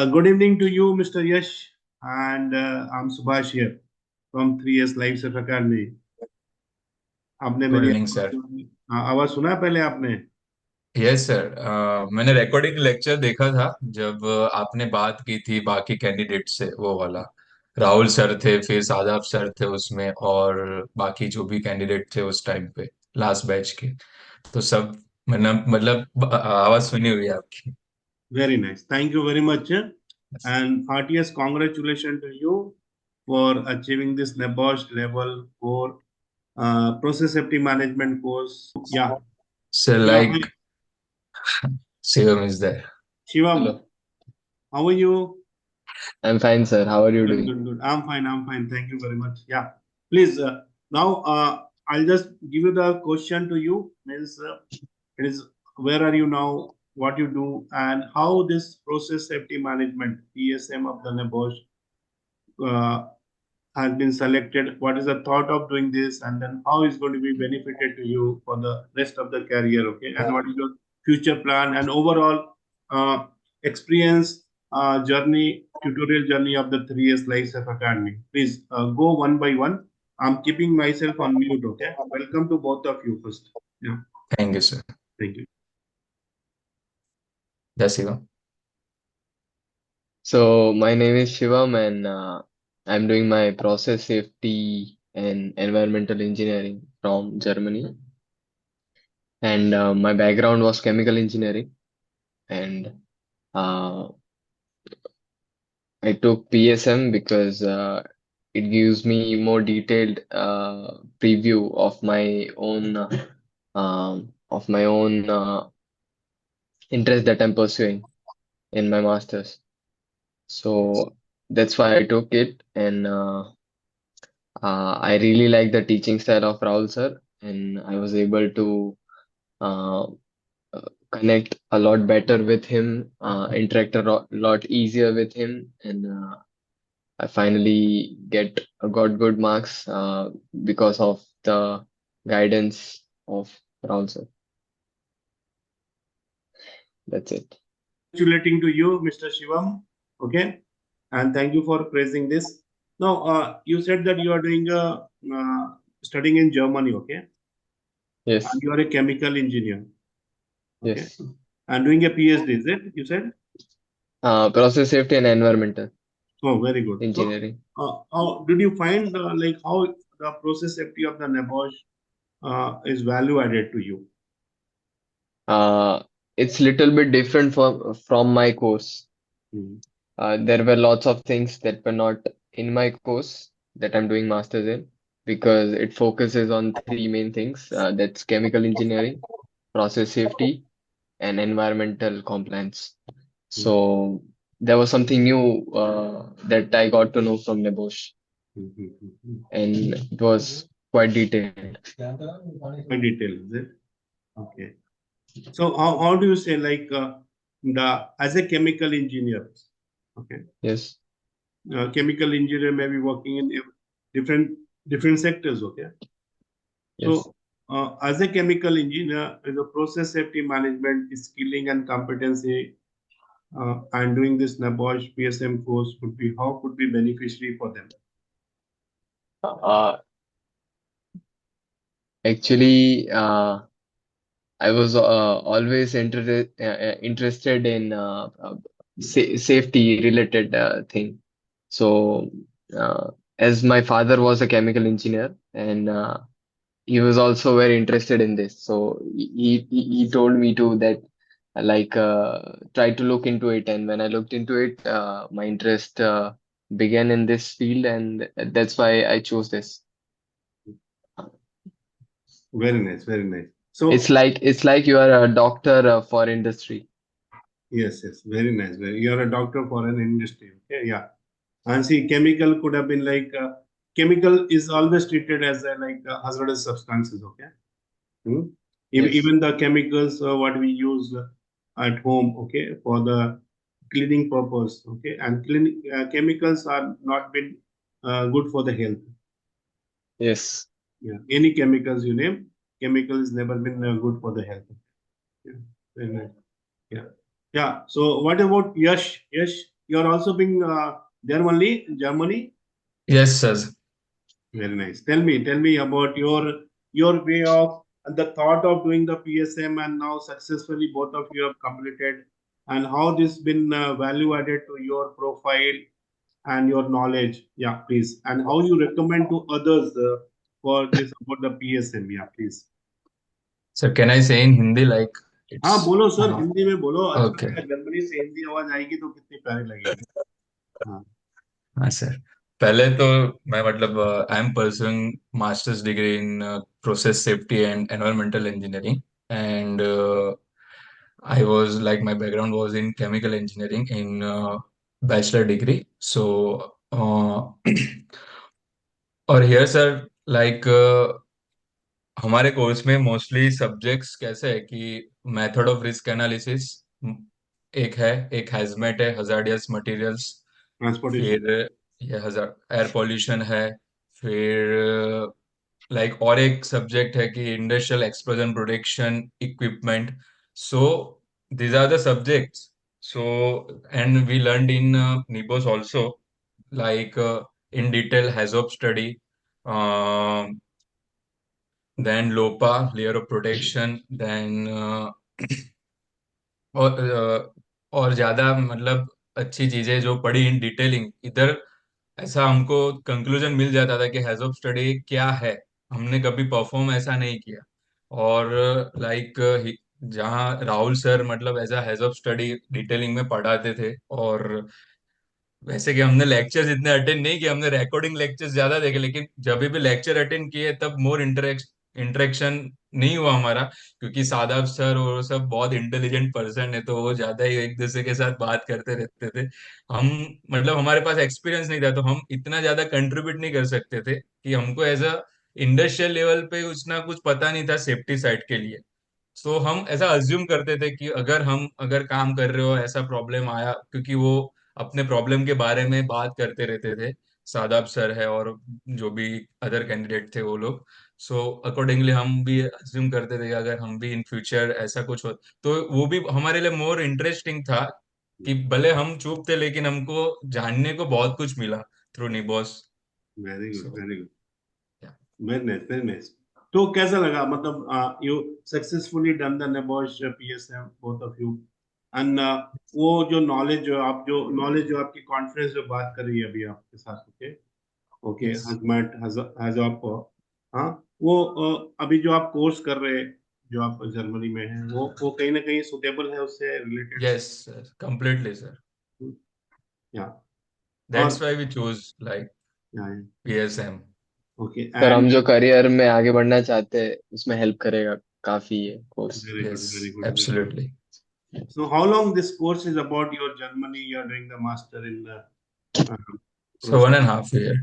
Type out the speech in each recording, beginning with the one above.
Good evening to you, Mr. Yash, and I'm Subhash here from 3S Live Surf Academy. आपने good मेरी evening sir. आवाज सुना है पहले आपने? यस सर, मैंने रिकॉर्डिंग लेक्चर देखा था जब आपने बात की थी बाकी कैंडिडेट से, वो वाला। राहुल सर थे, फिर सादाब सर थे उसमें, और बाकी जो भी कैंडिडेट थे उस टाइम पे लास्ट बैच के। तो सब मैंने मतलब आवाज सुनी हुई है आपकी। Very nice. Thank you very much, and heartiest congratulations to you for achieving this NABOSH level 4 process safety management course. Yeah, sir yeah. Hi, like Shivam is there. Shivam, Hello, how are you? I'm fine, sir. How are you Good, doing? good, good. I'm fine. I'm fine. Thank you very much. Yeah. Please, now I'll just give you the question to you. Means it is where are you now, what you do, and how this process safety management PSM of the NABOSH uh, has been selected. What is the thought of doing this, and then how is going to be benefited to you for the rest of the career? Okay, and what is your future plan and overall experience journey, tutorial journey of the 3 years Life Safe Academy? Please go one by one. I'm keeping myself on mute. Okay, welcome to both of you first. Yeah, thank you sir. thank you. जय Shivam. So, my name is Shivam, and I'm doing my process safety and environmental engineering from Germany. And my background was chemical engineering, and uh, I took PSM because it gives me more detailed preview of my own interest that I'm pursuing in my master's. So that's why I took it, and I really like the teaching style of Rahul sir, and I was able to uh, connect a lot better with him, interact a lot easier with him, and I finally got good marks because of the guidance of Rahul sir. That's it. Congratulating to you, Mr. Shivam. Okay, and thank you for praising this. Now, you said that you are doing studying in Germany. Okay, and Yes, you are a chemical engineer. Okay, yes. and doing a PhD. Is it you said? Process safety and environmental Oh, very good. So, engineering. how did you find like how the process safety of the NABOSH is value added to you? It's little bit different from my course. Mhm. There were lots of things that were not in my course that I'm doing masters in because it focuses on three main things. That's chemical engineering, process safety, and environmental compliance. So there was something new that I got to know from Nebosh, Mhm. and it was quite detailed. My detail is it? Okay. So, how do you say like the as a chemical engineer? Okay, Yes, chemical engineer may be working in different different sectors. Okay, yes. so as a chemical engineer, the process safety management skilling and competency and doing this NABOSH PSM course would be how could be beneficiary for them. Uh, Actually, I was always interested in safety related thing. So, as my father was a chemical engineer, and he was also very interested in this, so he told me to that try to look into it. And when I looked into it, my interest began in this field, and that's why I chose this. Very nice, very nice. It's So like it's like you are a doctor for industry. yes, yes, very nice. Very, you are a doctor for an industry. Okay, yeah. And see, chemical could have been like chemical is always treated as a, like hazardous substances. Okay. Hmm? Yes. Even the chemicals what we use at home, okay, for the cleaning purpose, okay, and cleaning chemicals are not been good for the health. Yes. Yeah, any chemicals you name, chemicals never been good for the health. Yeah, very nice. Yeah, yeah. So what about Yash? Yash, you are also being there only in Germany. Yes, sir. Very nice. Tell me about your way of and the thought of doing the PSM, and now successfully both of you have completed, and how this been value added to your profile and your knowledge. Yeah, please. And how you recommend to others for this about the PSM. Yeah, please. Sir, can I say in Hindi like हाँ it's बोलो sir, Hindi में बोलो, अच्छा okay. लगता है, Germany से हिंदी आवाज आएगी तो कितनी प्यारी लगेगी. हाँ. हाँ सर. पहले तो मैं मतलब I am pursuing masters degree in process safety and environmental engineering and I was like my background was in chemical engineering in bachelor degree. So और here सर like हमारे कोर्स में मोस्टली सब्जेक्ट्स कैसे है कि method of risk analysis एक hazmat है, hazardous materials. Transportation. फिर ये हजार एयर पॉल्यूशन है. फिर लाइक और एक सब्जेक्ट है कि industrial explosion protection equipment. So these are the subjects. So, and we learned in NIBOS also, like in detail HAZOP study, um, then LOPA, layer of protection, then और और ज्यादा मतलब अच्छी चीजें जो पढ़ी इन डिटेलिंग इधर. ऐसा हमको कंक्लूजन मिल जाता था कि हैज ऑफ स्टडी क्या है. हमने कभी परफॉर्म ऐसा नहीं किया. और लाइक जहाँ राहुल सर मतलब as a has of study detailing में पढ़ाते थे. और वैसे कि हमने लेक्चर्स इतने अटेंड नहीं किए, हमने रिकॉर्डिंग लेक्चर्स ज्यादा देखे, लेकिन जब भी लेक्चर अटेंड किए तब मोर इंटरेक्शन नहीं हुआ हमारा. क्योंकि सादाब सर और वो सब बहुत इंटेलिजेंट पर्सन है, तो वो ज्यादा ही एक दूसरे के साथ बात करते रहते थे. हम मतलब हमारे पास एक्सपीरियंस नहीं था, तो हम इतना ज्यादा कंट्रीब्यूट नहीं कर सकते थे कि हमको एज अ इंडस्ट्रियल लेवल पे उतना कुछ पता नहीं था सेफ्टी साइड के लिए. सो हम ऐसा अज्यूम करते थे कि अगर काम कर रहे हो ऐसा प्रॉब्लम आया, क्योंकि वो अपने प्रॉब्लम के बारे में बात करते रहते थे. सादाब सर है और जो भी अदर कैंडिडेट थे वो लोग. सो अकॉर्डिंगली हम भी अज्यूम करते थे कि अगर हम भी इन फ्यूचर ऐसा कुछ हो, तो वो भी हमारे लिए मोर इंटरेस्टिंग था. कि भले हम चुप थे लेकिन हमको जानने को बहुत कुछ मिला through NEBOSH. Very good, so very good. Very nice, very nice. तो कैसा लगा, मतलब you successfully done the NEBOSH PSM both of you, and वो जो नॉलेज जो आपकी कॉन्फ्रेंस जो बात कर रही है अभी आपके साथ. ओके. ओके. यस. हजमत हैज आप. हाँ. वो अभी जो आप कोर्स कर रहे हैं, जो आप जर्मनी में हैं, वो कहीं ना कहीं सुटेबल है उससे related. Yes sir, completely sir. Yeah. और that's why we choose like yeah. PSM. Okay. Sir हम एंड जो करियर में आगे बढ़ना चाहते हैं उसमें हेल्प करेगा काफी ये course. Very good, Yes, very good, very good. absolutely. So how long this course is about your Germany? You are doing the master in the uh, So process. 1.5 year.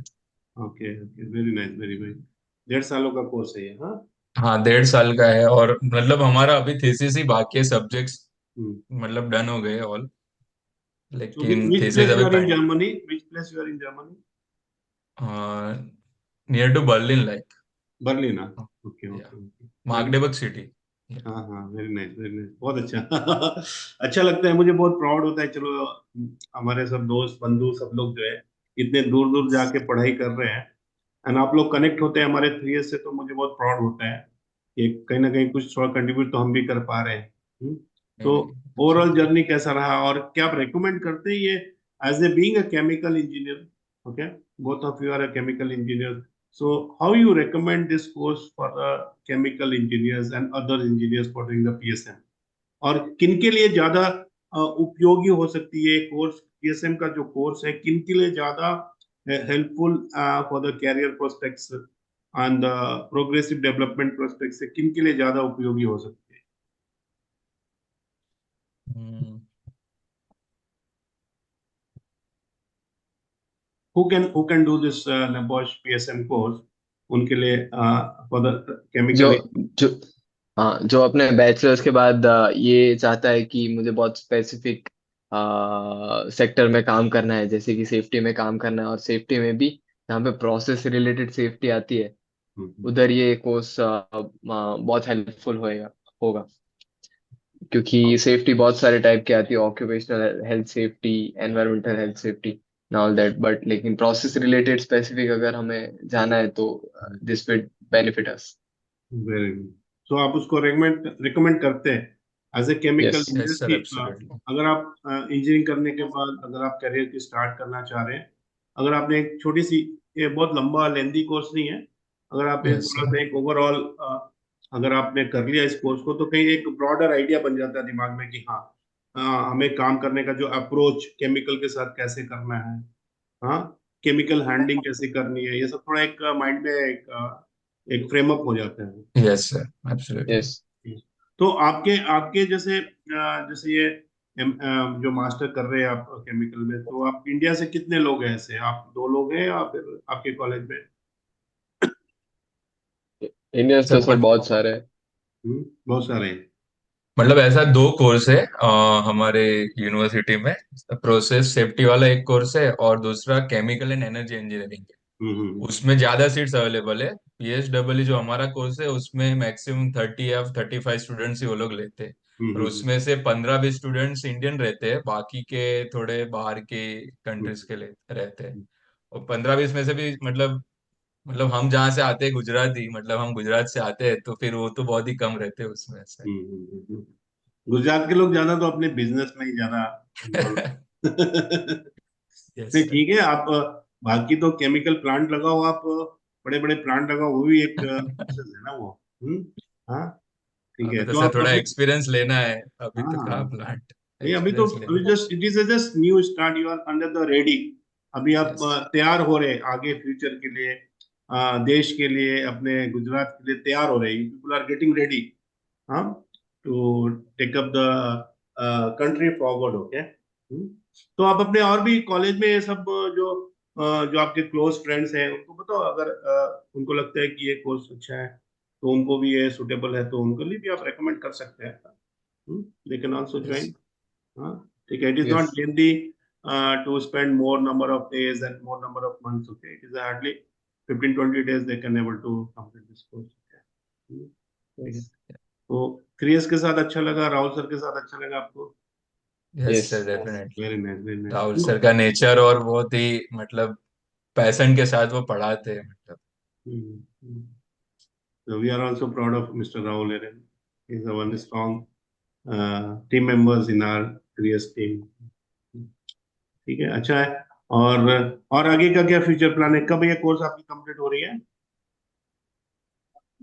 Okay, okay, very nice, very nice. 1.5 सालों का course है ये. हाँ. हाँ, 1.5 साल का है. और मतलब हमारा अभी थीसिस ही बाकी है, सब्जेक्ट्स Hmm. मतलब डन हो गए ऑल. So लेकिन which थीसिस place you अभी are in पेंड. Germany? Which place you are in Germany? Near to Berlin like. Berlin. हाँ. Okay, yeah okay, okay. Very. Magdeburg city. हाँ हाँ, वेरी नाइस, वेरी नाइस. बहुत अच्छा. अच्छा लगता है मुझे, बहुत प्राउड होता है. चलो, हमारे सब दोस्त बंधु सब लोग जो है इतने दूर दूर जाके पढ़ाई कर रहे हैं, एंड आप लोग कनेक्ट होते हैं हमारे 3S से, तो मुझे बहुत प्राउड होता है कि कहीं ना कहीं कुछ थोड़ा कंट्रीब्यूट तो हम भी कर पा रहे हैं. नहीं तो नहीं, ओवरऑल absolutely. जर्नी कैसा रहा, और क्या आप रेकमेंड करते हैं ये as a being a chemical engineer? Okay. Both of you are a chemical engineer. So how you recommend this course for the chemical engineers and other engineers for doing the PSM? और किनके लिए ज्यादा उपयोगी हो सकती है course, PSM का जो कोर्स है, किनके लिए ज्यादा helpful for the career prospects and progressive development prospects से किनके लिए ज्यादा उपयोगी हो सकती है? हम्म, Who can do this Bosch PSM course? उनके लिए फॉर द जो केमिकल. जो हाँ जो अपने बैचलर्स के बाद ये चाहता है कि मुझे बहुत स्पेसिफिक सेक्टर में काम करना है, जैसे कि सेफ्टी में काम करना है, और सेफ्टी में भी जहाँ पे प्रोसेस से रिलेटेड सेफ्टी आती है उधर ये कोर्स बहुत हेल्पफुल होएगा होगा. क्योंकि सेफ्टी बहुत सारे टाइप की आती है, occupational health safety, environmental health safety and all that, but लेकिन प्रोसेस रिलेटेड स्पेसिफिक अगर हमें जाना है तो this will benefit us. Very good. तो आप उसको रिकमेंड करते हैं as a chemical yes. Yes engineer sir, कि एब्सोल्युटली। अगर आप इंजीनियरिंग करने के बाद अगर आप करियर की स्टार्ट करना चाह रहे हैं, अगर आपने एक छोटी सी, ये बहुत लंबा लेंदी कोर्स नहीं है, अगर आप एक यस थोड़ा सर। सा एक ओवरऑल अगर आपने कर लिया इस कोर्स को, तो कहीं एक ब्रॉडर आइडिया बन जाता है दिमाग में कि हाँ, हमें काम करने का जो अप्रोच केमिकल के साथ कैसे करना है, हाँ, केमिकल हैंडलिंग कैसे करनी है, ये सब थोड़ा एक माइंड में एक फ्रेम अप हो जाता है। Yes sir, absolutely. यस। तो आपके आपके जैसे जैसे ये जो मास्टर कर रहे हैं आप केमिकल में, तो आप इंडिया से कितने लोग हैं ऐसे? आप दो लोग हैं या फिर आपके कॉलेज में? इंडिया तो सर सर बहुत सारे हैं। बहुत सारे हैं। मतलब ऐसा दो कोर्स है हमारे यूनिवर्सिटी में। प्रोसेस सेफ्टी वाला एक कोर्स है और दूसरा केमिकल एंड एनर्जी इंजीनियरिंग है। हम्म। उसमें ज्यादा सीट्स अवेलेबल है। पीएचडब्ल्यू जो हमारा कोर्स है उसमें मैक्सिमम 30 या 35 स्टूडेंट्स ही वो लोग लेते हैं। हम्म और हम्म उसमें से 15-20 स्टूडेंट्स इंडियन रहते हैं, बाकी के थोड़े बाहर के हम्म कंट्रीज के लिए रहते हैं। और 15-20 में से भी मतलब हम जहाँ से आते हैं गुजराती, मतलब हम गुजरात से आते हैं, तो फिर वो तो बहुत ही कम रहते हैं उसमें से। हम्म। गुजरात के लोग ज्यादा तो अपने बिजनेस में ही ज्यादा इन्वॉल्व। यस नहीं सर। ठीक है, आप बाकी तो केमिकल प्लांट लगाओ, आप बड़े बड़े प्लांट लगाओ, वो भी एक प्रोसेस है ना वो। हम्म। हाँ ठीक है, अभी तो तो सर आप थोड़ा अभी, एक्सपीरियंस लेना है, अभी हाँ तो हाँ, कहाँ प्लांट, नहीं अभी तो, एक्सपीरियंस अभी लेना है। Just it is just new start, you are under the ready. अभी आप यस। तैयार हो रहे हैं आगे फ्यूचर के लिए, देश के लिए, अपने गुजरात के लिए तैयार हो रहे हैं, पीपल आर गेटिंग रेडी, हाँ, to take up the country forward. Okay. तो आप अपने और भी कॉलेज में ये सब जो जो आपके क्लोज फ्रेंड्स हैं उनको बताओ, अगर उनको लगता है कि ये कोर्स अच्छा है, तो उनको भी ये सुटेबल है, तो उनके लिए भी आप रेकमेंड कर सकते हैं। They can also yes. Join. हाँ ठीक है, it is not yes. Lengthy to spend more number of days and more number of months. Okay, it is hardly 15-20 days they can able to complete this course. Okay. ठीक है। Yes. तो क्रियस के साथ अच्छा लगा, राहुल सर के साथ अच्छा लगा आपको? Yes yes. Sir, definitely. Very nice, very Rahul nice. Sir का नेचर और बहुत ही मतलब पैशन के साथ वो पढ़ाते हैं, मतलब। So we are also proud of Mr. Rahul Eren. He is a one strong team members in our क्रियस टीम। ठीक है, अच्छा है। और आगे का क्या फ्यूचर प्लान है? कब ये कोर्स आपकी कंप्लीट हो रही है?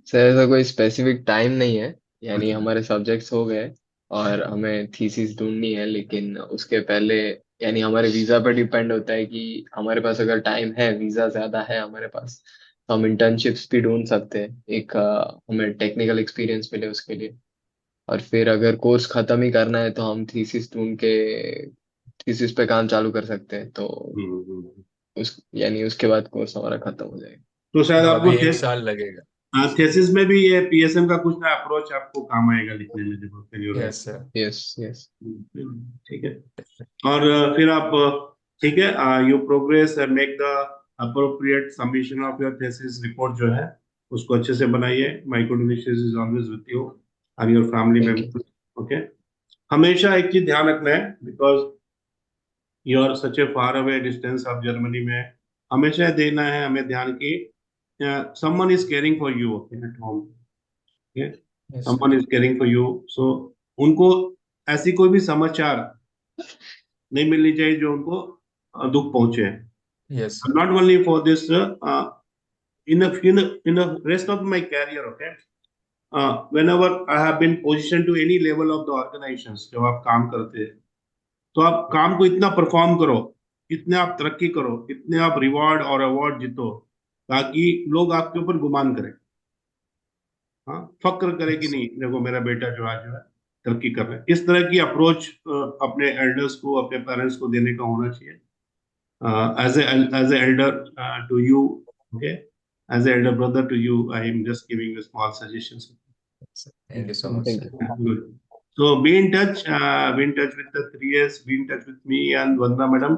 सर ऐसा कोई स्पेसिफिक टाइम नहीं है, यानी अच्छा। हमारे सब्जेक्ट्स हो गए और हमें थीसिस ढूंढनी है, लेकिन उसके पहले यानी हमारे वीजा पर डिपेंड होता है कि हमारे पास अगर टाइम है, वीजा ज्यादा है हमारे पास, तो हम इंटर्नशिप्स भी ढूंढ सकते हैं, एक हमें टेक्निकल एक्सपीरियंस मिले उसके लिए। और फिर अगर कोर्स खत्म ही करना है तो हम थीसिस ढूंढ के थीसिस पे काम चालू कर सकते हैं, तो हम्म। उस यानी उसके बाद कोर्स हमारा खत्म हो जाएगा। तो शायद मतलब आपको अभी 1 साल लगेगा। थेसिस में भी ये पीएसएम का कुछ ना अप्रोच आपको काम आएगा लिखने में, जब आप right. Yes sir. Yes. Yes. ठीक है। और फिर आप ठीक है, you progress and make the appropriate submission of your thesis report जो है, उसको अच्छे से बनाइए। My good wishes is always with you and your family thank you. Members. Okay. हमेशा एक चीज ध्यान रखना है, because you are such a far away distance of Germany में, हमेशा देना है हमें ध्यान की someone is caring for you at home. Yes sir. Someone is caring for you, so उनको ऐसी कोई भी समाचार नहीं मिलनी चाहिए जो उनको दुख पहुंचे। Yes sir. Not only for this, in the rest of my career, okay, whenever I have been positioned to any level of the organizations, जब आप काम करते हैं, तो आप काम को इतना परफॉर्म करो, इतने आप तरक्की करो, इतने आप रिवॉर्ड और अवार्ड जीतो, ताकि लोग आपके ऊपर गुमान करें, हाँ, फक्र करे कि यस नहीं देखो मेरा बेटा जो आज जो है तरक्की कर रहा है। इस तरह की अप्रोच अपने एल्डर्स को, अपने पेरेंट्स को देने का होना चाहिए। As a elder to you, okay, as a elder brother to you, I am just giving you small suggestions. Sir, thank you so So, much thank sir. You. good. So be in touch with the 3S, be in touch with me and Vandana madam.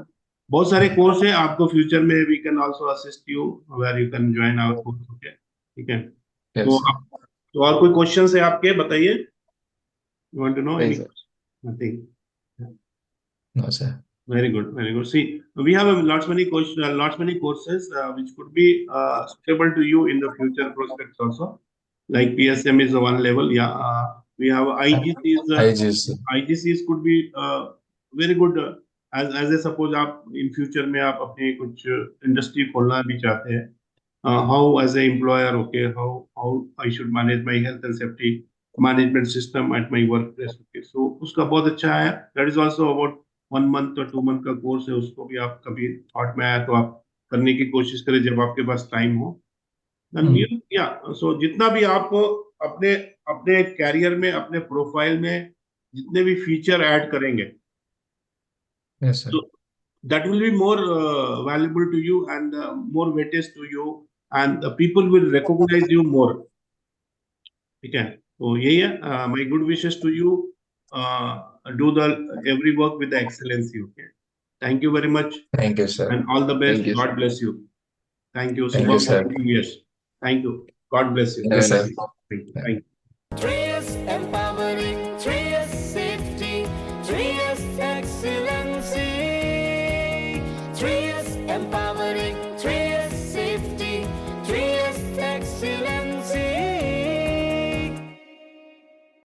बहुत सारे course है आपको future में, we can also assist you where you can join our course. Okay, ठीक है। तो yes sir. तो और कोई क्वेश्चन है आपके, बताइए। You want to know Yes, any? sir. Nothing. No, sir. Very good, very good. See, we have lots many courses which could be suitable to you in the future prospects also. Like PSM is the one level. Yeah, we have IGCs. IGC. IGCs could be very good. As a suppose आप in future में आप अपने कुछ industry खोलना भी चाहते हैं. How as a employer, okay, how I should manage my health and safety management system at my workplace. Okay, so उसका बहुत अच्छा है. That is also about 1 month or 2 month का कोर्स है. उसको भी आप कभी थॉट में आया तो आप करने की कोशिश करें जब आपके पास टाइम हो. Then so जितना भी आप अपने अपने कैरियर में अपने प्रोफाइल में जितने भी फीचर ऐड करेंगे, Yes, sir. so that will be more valuable to you and more weightage to you, and the people will recognize you more. ठीक है, तो यही है. My good wishes to you. Do the every work with the excellency. Okay. Thank you very much Thank you, sir. and all the best. Thank you, God sir. bless you. Thank you. Thank you, Shubham sir. for 2 years. Thank you. God bless you. Have a Yes, sir. nice Thank you. Thank you. Trace Empire.